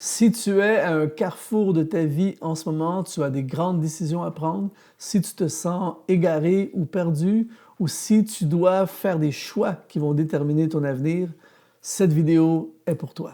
Si tu es à un carrefour de ta vie en ce moment, tu as des grandes décisions à prendre, si tu te sens égaré ou perdu, ou si tu dois faire des choix qui vont déterminer ton avenir, cette vidéo est pour toi.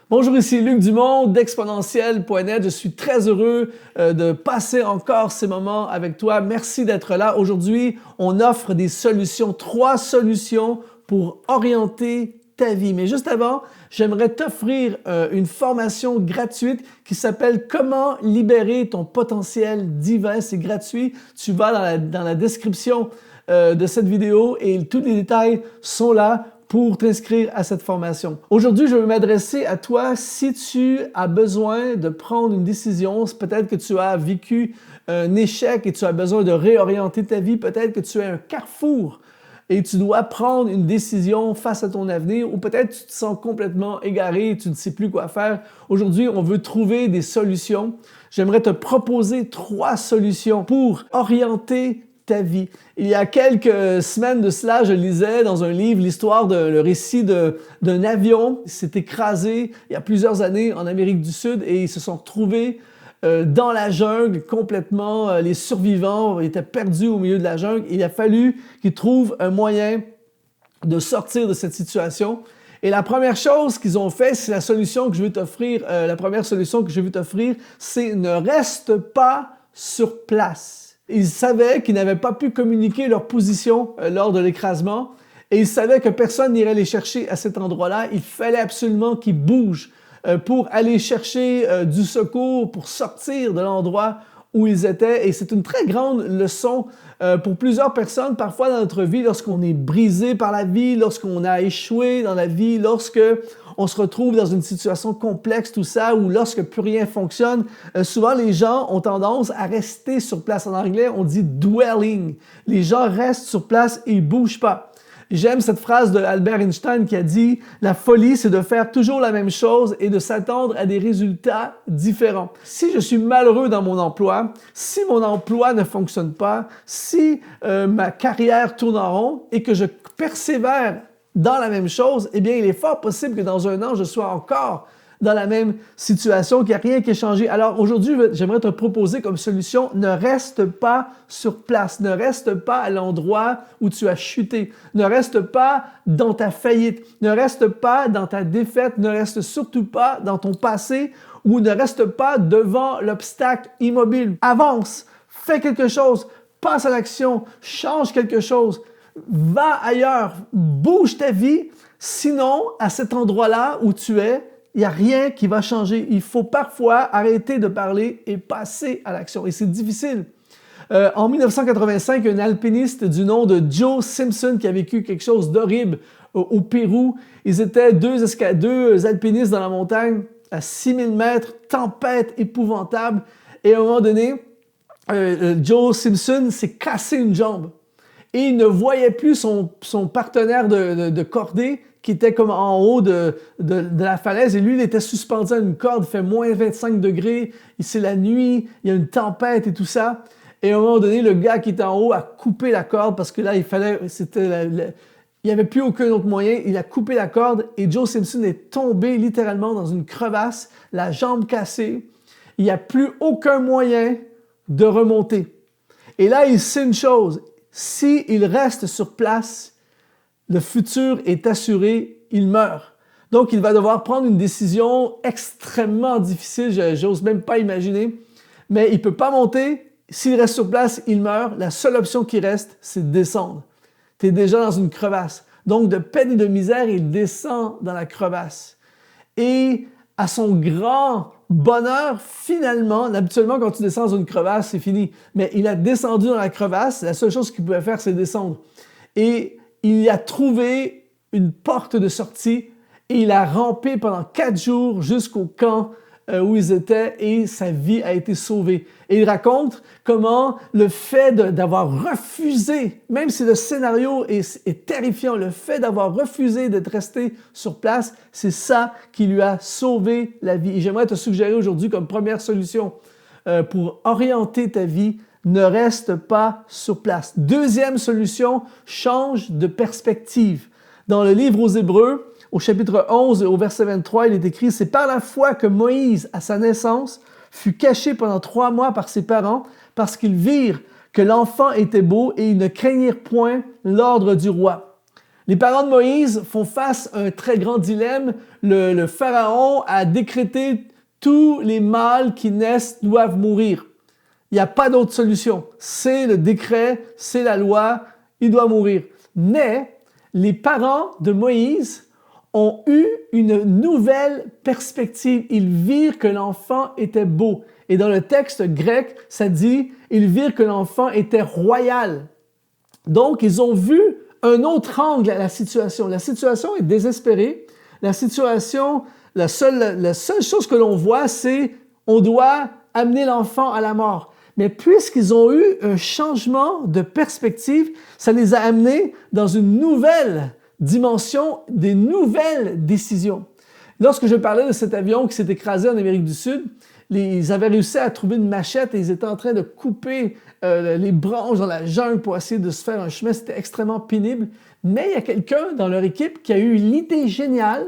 Bonjour, ici Luc Dumont d'Exponentiel.net. Je suis très heureux de passer encore ces moments avec toi. Merci d'être là. Aujourd'hui, on offre des solutions, 3 solutions pour orienter ta vie. Mais juste avant, j'aimerais t'offrir une formation gratuite qui s'appelle « Comment libérer ton potentiel divin ». C'est gratuit. Tu vas dans la description de cette vidéo et tous les détails sont là pour t'inscrire à cette formation. Aujourd'hui, je vais m'adresser à toi si tu as besoin de prendre une décision. Peut-être que tu as vécu un échec et tu as besoin de réorienter ta vie. Peut-être que tu es à un carrefour et tu dois prendre une décision face à ton avenir, ou peut-être tu te sens complètement égaré et tu ne sais plus quoi faire. Aujourd'hui, on veut trouver des solutions. J'aimerais te proposer 3 solutions pour orienter ta vie. Il y a quelques semaines de cela, je lisais dans un livre l'histoire le récit d'un avion qui s'est écrasé il y a plusieurs années en Amérique du Sud et ils se sont retrouvés dans la jungle complètement. Les survivants étaient perdus au milieu de la jungle. Il a fallu qu'ils trouvent un moyen de sortir de cette situation. Et la première chose qu'ils ont fait, c'est la solution que je vais t'offrir. La première solution que je vais t'offrir, c'est ne reste pas sur place. Ils savaient qu'ils n'avaient pas pu communiquer leur position lors de l'écrasement et ils savaient que personne n'irait les chercher à cet endroit-là. Il fallait absolument qu'ils bougent pour aller chercher du secours, pour sortir de l'endroit où ils étaient. Et c'est une très grande leçon pour plusieurs personnes, parfois dans notre vie, lorsqu'on est brisé par la vie, lorsqu'on a échoué dans la vie, lorsque on se retrouve dans une situation complexe, tout ça, ou lorsque plus rien fonctionne. Souvent, les gens ont tendance à rester sur place. En anglais, on dit « dwelling ». Les gens restent sur place et ils ne bougent pas. J'aime cette phrase de Albert Einstein qui a dit « La folie, c'est de faire toujours la même chose et de s'attendre à des résultats différents. » Si je suis malheureux dans mon emploi, si mon emploi ne fonctionne pas, si ma carrière tourne en rond et que je persévère dans la même chose, eh bien, il est fort possible que dans un an, je sois encore dans la même situation, qu'il n'y a rien qui ait changé. Alors aujourd'hui, j'aimerais te proposer comme solution, ne reste pas sur place, ne reste pas à l'endroit où tu as chuté, ne reste pas dans ta faillite, ne reste pas dans ta défaite, ne reste surtout pas dans ton passé ou ne reste pas devant l'obstacle immobile. Avance, fais quelque chose, passe à l'action, change quelque chose. Va ailleurs, bouge ta vie, sinon, à cet endroit-là où tu es, il n'y a rien qui va changer. Il faut parfois arrêter de parler et passer à l'action. Et c'est difficile. En 1985, un alpiniste du nom de Joe Simpson qui a vécu quelque chose d'horrible au Pérou. Ils étaient deux alpinistes dans la montagne à 6000 mètres, tempête épouvantable. Et à un moment donné, Joe Simpson s'est cassé une jambe. Et il ne voyait plus son partenaire de cordée qui était comme en haut de la falaise. Et lui, il était suspendu à une corde, il fait moins 25 degrés, c'est la nuit, il y a une tempête et tout ça. Et à un moment donné, le gars qui était en haut a coupé la corde parce que là, il n'y avait plus aucun autre moyen. Il a coupé la corde et Joe Simpson est tombé littéralement dans une crevasse, la jambe cassée. Il n'y a plus aucun moyen de remonter. Et là, il sait une chose. S'il reste sur place, le futur est assuré, il meurt. Donc, il va devoir prendre une décision extrêmement difficile, j'ose même pas imaginer, mais il ne peut pas monter. S'il reste sur place, il meurt. La seule option qui reste, c'est de descendre. Tu es déjà dans une crevasse. Donc, de peine et de misère, il descend dans la crevasse. Et à son grand bonheur, finalement, habituellement, quand tu descends dans une crevasse, c'est fini. Mais il a descendu dans la crevasse. La seule chose qu'il pouvait faire, c'est descendre. Et il a trouvé une porte de sortie et il a rampé pendant 4 jours jusqu'au camp où ils étaient et sa vie a été sauvée. Et il raconte comment le fait d'avoir refusé, même si le scénario est terrifiant, le fait d'avoir refusé d'être resté sur place, c'est ça qui lui a sauvé la vie. Et j'aimerais te suggérer aujourd'hui comme première solution pour orienter ta vie, ne reste pas sur place. Deuxième solution, change de perspective. Dans le livre aux Hébreux, au chapitre 11, au verset 23, il est écrit « C'est par la foi que Moïse, à sa naissance, fut caché pendant 3 mois par ses parents, parce qu'ils virent que l'enfant était beau et ils ne craignirent point l'ordre du roi. » Les parents de Moïse font face à un très grand dilemme. Le Pharaon a décrété tous les mâles qui naissent doivent mourir. Il n'y a pas d'autre solution. C'est le décret, c'est la loi, il doit mourir. Mais les parents de Moïse ont eu une nouvelle perspective. Ils virent que l'enfant était beau. Et dans le texte grec, ça dit, ils virent que l'enfant était royal. Donc, ils ont vu un autre angle à la situation. La situation est désespérée. La situation, la seule chose que l'on voit, c'est on doit amener l'enfant à la mort. Mais puisqu'ils ont eu un changement de perspective, ça les a amenés dans une nouvelle dimension, des nouvelles décisions. Lorsque je parlais de cet avion qui s'est écrasé en Amérique du Sud, ils avaient réussi à trouver une machette et ils étaient en train de couper les branches dans la jungle pour essayer de se faire un chemin. C'était extrêmement pénible. Mais il y a quelqu'un dans leur équipe qui a eu l'idée géniale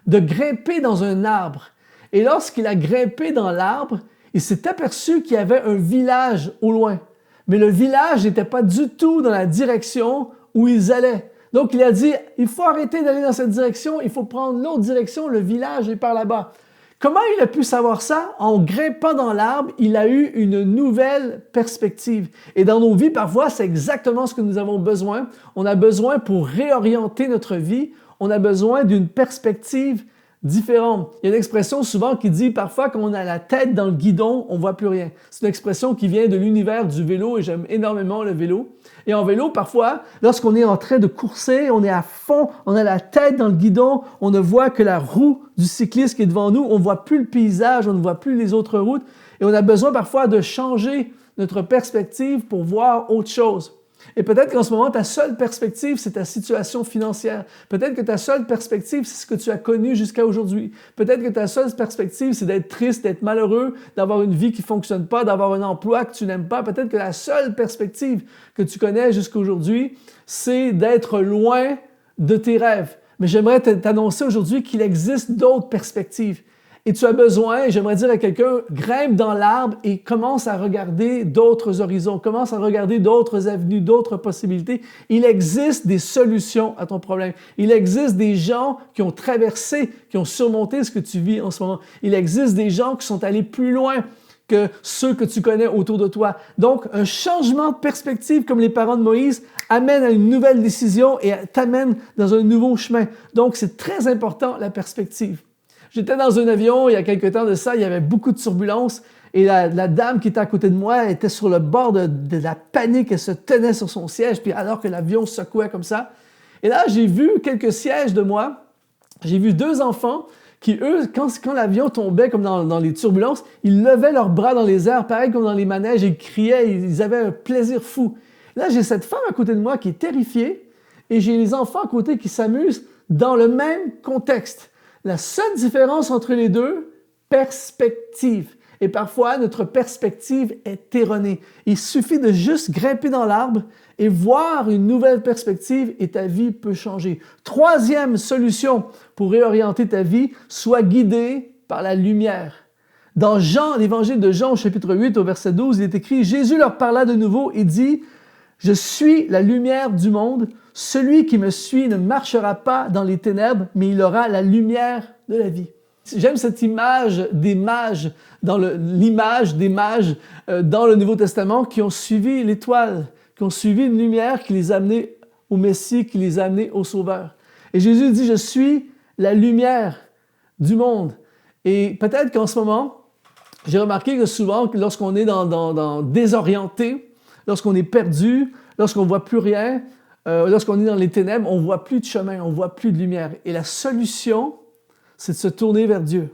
de grimper dans un arbre. Et lorsqu'il a grimpé dans l'arbre, il s'est aperçu qu'il y avait un village au loin. Mais le village n'était pas du tout dans la direction où ils allaient. Donc, il a dit, il faut arrêter d'aller dans cette direction, il faut prendre l'autre direction, le village est par là-bas. Comment il a pu savoir ça? En grimpant dans l'arbre, il a eu une nouvelle perspective. Et dans nos vies, parfois, c'est exactement ce que nous avons besoin. On a besoin pour réorienter notre vie, on a besoin d'une perspective différente. Il y a une expression souvent qui dit parfois quand on a la tête dans le guidon, on ne voit plus rien. C'est une expression qui vient de l'univers du vélo et j'aime énormément le vélo. Et en vélo, parfois, lorsqu'on est en train de courser, on est à fond, on a la tête dans le guidon, on ne voit que la roue du cycliste qui est devant nous, on ne voit plus le paysage, on ne voit plus les autres routes et on a besoin parfois de changer notre perspective pour voir autre chose. Et peut-être qu'en ce moment, ta seule perspective, c'est ta situation financière. Peut-être que ta seule perspective, c'est ce que tu as connu jusqu'à aujourd'hui. Peut-être que ta seule perspective, c'est d'être triste, d'être malheureux, d'avoir une vie qui ne fonctionne pas, d'avoir un emploi que tu n'aimes pas. Peut-être que la seule perspective que tu connais jusqu'à aujourd'hui, c'est d'être loin de tes rêves. Mais j'aimerais t'annoncer aujourd'hui qu'il existe d'autres perspectives. Et tu as besoin, et j'aimerais dire à quelqu'un, grimpe dans l'arbre et commence à regarder d'autres horizons, commence à regarder d'autres avenues, d'autres possibilités. Il existe des solutions à ton problème. Il existe des gens qui ont traversé, qui ont surmonté ce que tu vis en ce moment. Il existe des gens qui sont allés plus loin que ceux que tu connais autour de toi. Donc, un changement de perspective comme les parents de Moïse amène à une nouvelle décision et t'amène dans un nouveau chemin. Donc, c'est très important la perspective. J'étais dans un avion il y a quelque temps de ça, il y avait beaucoup de turbulences et la dame qui était à côté de moi était sur le bord de la panique, elle se tenait sur son siège, puis alors que l'avion secouait comme ça. Et là, j'ai vu quelques sièges de moi, j'ai vu 2 enfants qui, eux, quand l'avion tombait comme dans les turbulences, ils levaient leurs bras dans les airs, pareil comme dans les manèges, et ils criaient, ils avaient un plaisir fou. Là, j'ai cette femme à côté de moi qui est terrifiée et j'ai les enfants à côté qui s'amusent dans le même contexte. La seule différence entre les deux, perspective. Et parfois, notre perspective est erronée. Il suffit de juste grimper dans l'arbre et voir une nouvelle perspective et ta vie peut changer. Troisième solution pour réorienter ta vie, sois guidé par la lumière. Dans l'évangile de Jean, au chapitre 8, au verset 12, il est écrit « Jésus leur parla de nouveau et dit « Je suis la lumière du monde. Celui qui me suit ne marchera pas dans les ténèbres, mais il aura la lumière de la vie. » J'aime cette image des mages, dans le Nouveau Testament, qui ont suivi l'étoile, qui ont suivi une lumière qui les a amenés au Messie, qui les a amenés au Sauveur. Et Jésus dit, je suis la lumière du monde. Et peut-être qu'en ce moment, j'ai remarqué que souvent, lorsqu'on est désorienté, lorsqu'on est perdu, lorsqu'on ne voit plus rien, lorsqu'on est dans les ténèbres, on ne voit plus de chemin, on ne voit plus de lumière. Et la solution, c'est de se tourner vers Dieu,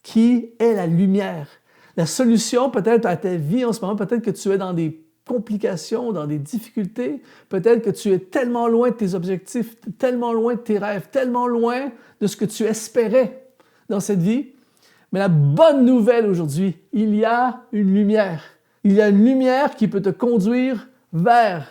qui est la lumière. La solution peut-être à ta vie en ce moment, peut-être que tu es dans des complications, dans des difficultés, peut-être que tu es tellement loin de tes objectifs, tellement loin de tes rêves, tellement loin de ce que tu espérais dans cette vie. Mais la bonne nouvelle aujourd'hui, il y a une lumière. il y a une lumière qui peut te conduire vers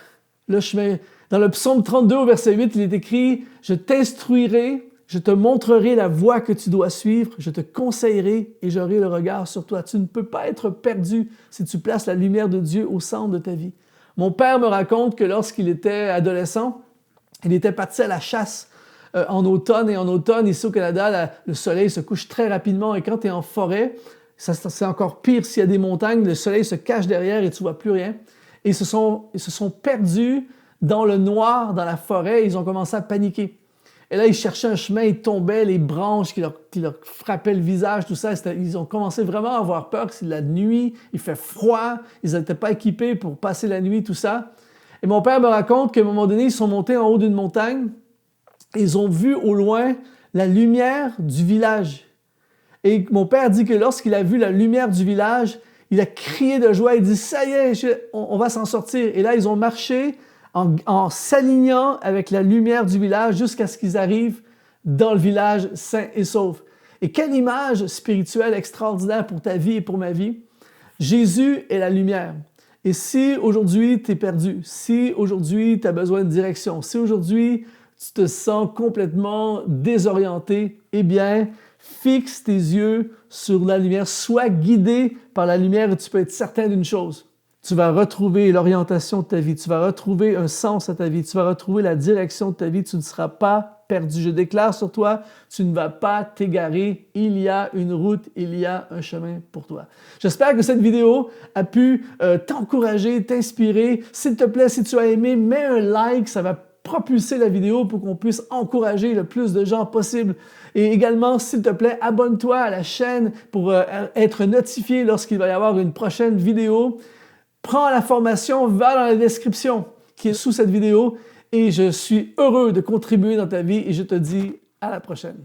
le chemin. Dans le psaume 32 au verset 8, il est écrit « Je t'instruirai, je te montrerai la voie que tu dois suivre, je te conseillerai et j'aurai le regard sur toi. » Tu ne peux pas être perdu si tu places la lumière de Dieu au centre de ta vie. Mon père me raconte que lorsqu'il était adolescent, il était parti à la chasse en automne. Et en automne, ici au Canada, le soleil se couche très rapidement. Et quand tu es en forêt, c'est encore pire s'il y a des montagnes. Le soleil se cache derrière et tu ne vois plus rien. Et ils se sont perdus dans le noir, dans la forêt. Et ils ont commencé à paniquer. Et là, ils cherchaient un chemin, ils tombaient, les branches qui leur frappaient le visage, tout ça. Ils ont commencé vraiment à avoir peur. C'est la nuit, il fait froid, ils n'étaient pas équipés pour passer la nuit, tout ça. Et mon père me raconte qu'à un moment donné, ils sont montés en haut d'une montagne et ils ont vu au loin la lumière du village. Et mon père dit que lorsqu'il a vu la lumière du village, il a crié de joie, il dit « Ça y est, on va s'en sortir ». Et là, ils ont marché en s'alignant avec la lumière du village jusqu'à ce qu'ils arrivent dans le village sain et sauf. Et quelle image spirituelle extraordinaire pour ta vie et pour ma vie. Jésus est la lumière. Et si aujourd'hui tu es perdu, si aujourd'hui tu as besoin de direction, si aujourd'hui tu te sens complètement désorienté, eh bien, fixe tes yeux sur la lumière, sois guidé par la lumière et tu peux être certain d'une chose. Tu vas retrouver l'orientation de ta vie, tu vas retrouver un sens à ta vie, tu vas retrouver la direction de ta vie, tu ne seras pas perdu. Je déclare sur toi, tu ne vas pas t'égarer, il y a une route, il y a un chemin pour toi. J'espère que cette vidéo a pu t'encourager, t'inspirer. S'il te plaît, si tu as aimé, mets un like, ça va propulser la vidéo pour qu'on puisse encourager le plus de gens possible. Et également, s'il te plaît, abonne-toi à la chaîne pour être notifié lorsqu'il va y avoir une prochaine vidéo. Prends la formation, va dans la description qui est sous cette vidéo et je suis heureux de contribuer dans ta vie et je te dis à la prochaine.